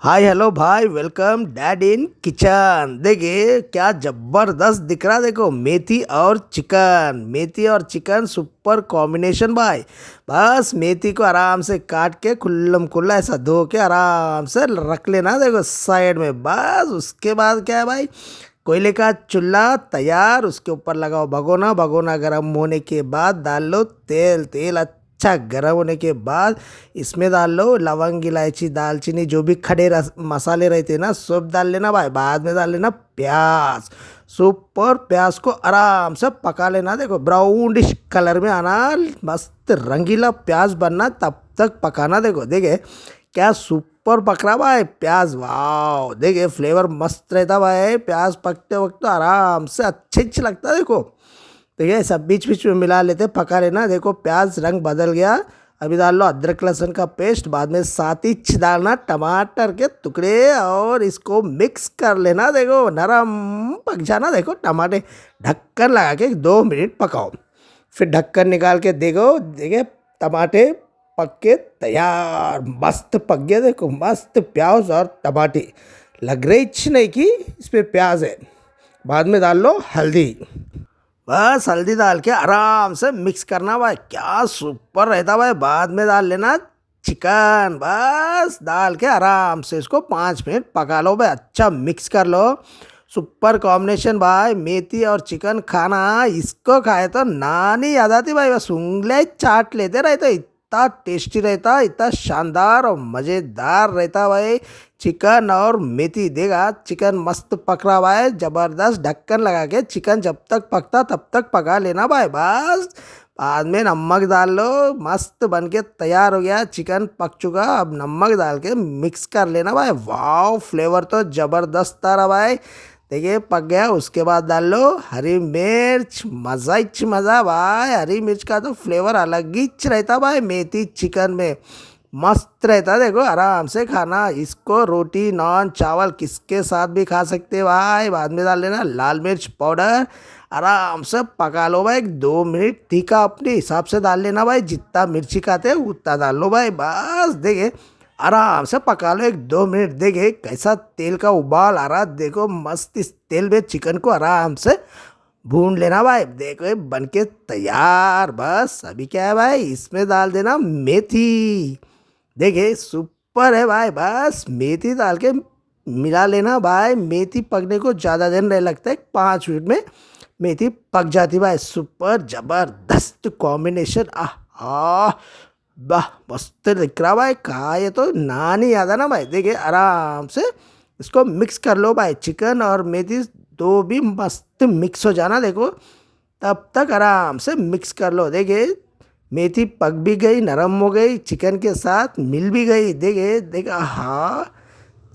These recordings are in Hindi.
हाय हेलो भाई, वेलकम डैड इन किचन। देखिए क्या जबरदस्त दिख रहा, देखो मेथी और चिकन सुपर कॉम्बिनेशन भाई। बस मेथी को आराम से काट के खुल्लम खुल्ला ऐसा धो के आराम से रख लेना, देखो साइड में। बस उसके बाद क्या है भाई, कोयले का चूल्हा तैयार, उसके ऊपर लगाओ भगोना। भगोना गर्म होने के बाद डाल लो तेल। तेल अच्छा गर्म होने के बाद इसमें डाल लो लवंग, इलायची, दालचीनी, जो भी खड़े मसाले रहते हैं ना, सब डाल लेना भाई। बाद में डाल लेना प्याज। सुपर प्याज को आराम से पका लेना, देखो ब्राउनिश कलर में आना, मस्त रंगीला प्याज बनना, तब तक पकाना। देखो देखे क्या सुपर पक रहा भाई प्याज, वाह। देखिए फ्लेवर मस्त रहता भाई, प्याज पकते वक्त तो आराम से अच्छे लगता है। देखो देखिए सब बीच बीच में मिला लेते, पका लेना। देखो प्याज रंग बदल गया, अभी डाल लो अदरक लहसुन का पेस्ट। बाद में साथ ही डालना टमाटर के टुकड़े और इसको मिक्स कर लेना। देखो नरम पक जाना, देखो टमाटे। ढक्कन लगा के 2 मिनट पकाओ, फिर ढक्कन निकाल के देखो। देखिए टमाटे पक के तैयार, मस्त पक गया। देखो मस्त प्याज और टमाटे, लग रही नहीं कि इसमें प्याज है। बाद में डाल लो हल्दी। बस हल्दी डाल के आराम से मिक्स करना भाई, क्या सुपर रहता भाई। बाद में डाल लेना चिकन, बस डाल के आराम से इसको 5 मिनट पका लो भाई, अच्छा मिक्स कर लो। सुपर कॉम्बिनेशन भाई, मेथी और चिकन खाना, इसको खाए तो नान ही याद आती भाई, बस उंगलियां चाट लेते रहते, इतना टेस्टी रहता, इतना शानदार और मज़ेदार रहता भाई। चिकन और मेथी, देगा चिकन मस्त पक रहा भाई, ज़बरदस्त। ढक्कन लगा के चिकन जब तक पकता तब तक पका लेना भाई, बस। बाद में नमक डाल लो, मस्त बन के तैयार हो गया, चिकन पक चुका। अब नमक डाल के मिक्स कर लेना भाई, वाह फ्लेवर तो ज़बरदस्त आ रहा भाई। देखिए पक गया, उसके बाद डाल लो हरी मिर्च, मज़ा ही मज़ा भाई। हरी मिर्च का तो फ्लेवर अलग ही रहता भाई, मेथी चिकन में मस्त रहता। देखो आराम से खाना, इसको रोटी नान चावल किसके साथ भी खा सकते भाई। बाद में डाल लेना लाल मिर्च पाउडर, आराम से पका लो भाई 2 मिनट। तीखा अपने हिसाब से डाल लेना भाई, जितना मिर्ची खाते हैं उतना डाल लो भाई। बस देखिए आराम से पका लो 1-2 मिनट। देखिए कैसा तेल का उबाल आ रहा, देखो मस्त। इस तेल में चिकन को आराम से भून लेना भाई, देखो ये बन के तैयार। बस अभी क्या है भाई, इसमें डाल देना मेथी। देखिए सुपर है भाई, बस मेथी डाल के मिला लेना भाई। मेथी पकने को ज़्यादा देर नहीं लगता है, 5 मिनट में मेथी पक जाती भाई। सुपर जबरदस्त कॉम्बिनेशन, आह वाह मस्त दिख रहा भाई। कहा ये तो नान ही याद है ना भाई। देखिए आराम से इसको मिक्स कर लो भाई, चिकन और मेथी दो भी मस्त मिक्स हो जाना। देखो तब तक आराम से मिक्स कर लो। देखिए मेथी पक भी गई, नरम हो गई, चिकन के साथ मिल भी गई। देखिए देखा, हाँ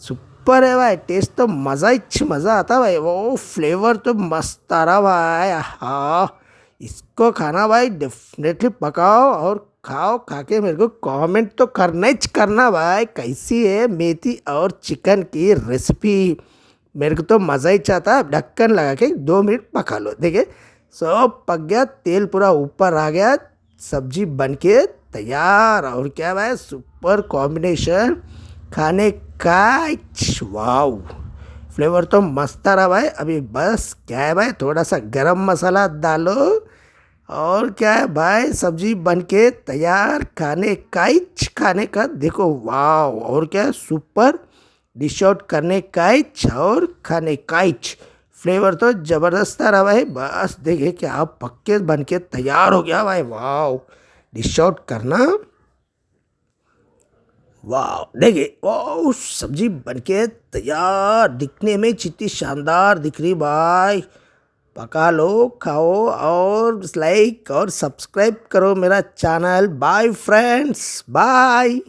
सुपर है भाई, टेस्ट तो मज़ा ही मज़ा आता भाई, वो फ्लेवर तो मस्त आ रहा भाई। हाँ इसको खाना भाई डेफिनेटली पकाओ और खाओ, खा के मेरे को कमेंट तो करना ही करना भाई, कैसी है मेथी और चिकन की रेसिपी। मेरे को तो मज़ा ही चाहता है। ढक्कन लगा के 2 मिनट पका लो। देखिए सब पक गया, तेल पूरा ऊपर आ गया, सब्जी बन के तैयार। और क्या भाई सुपर कॉम्बिनेशन खाने का, वाव फ्लेवर तो मस्त आ रहा भाई। अभी बस क्या है भाई, थोड़ा सा गरम मसाला डालो और क्या है भाई, सब्जी बन के तैयार। खाने का देखो, वाव। और क्या है, सुपर डिश आउट करने का और खाने का फ्लेवर तो ज़बरदस्त आ रहा भाई। बस देखिए क्या पक के बन के तैयार हो गया भाई, वाव। डिश आउट करना, वाह। देखिए वाह सब्जी बनके तैयार, दिखने में जितनी शानदार दिख रही भाई। पका लो, खाओ और लाइक और सब्सक्राइब करो मेरा चैनल। Bye friends, bye.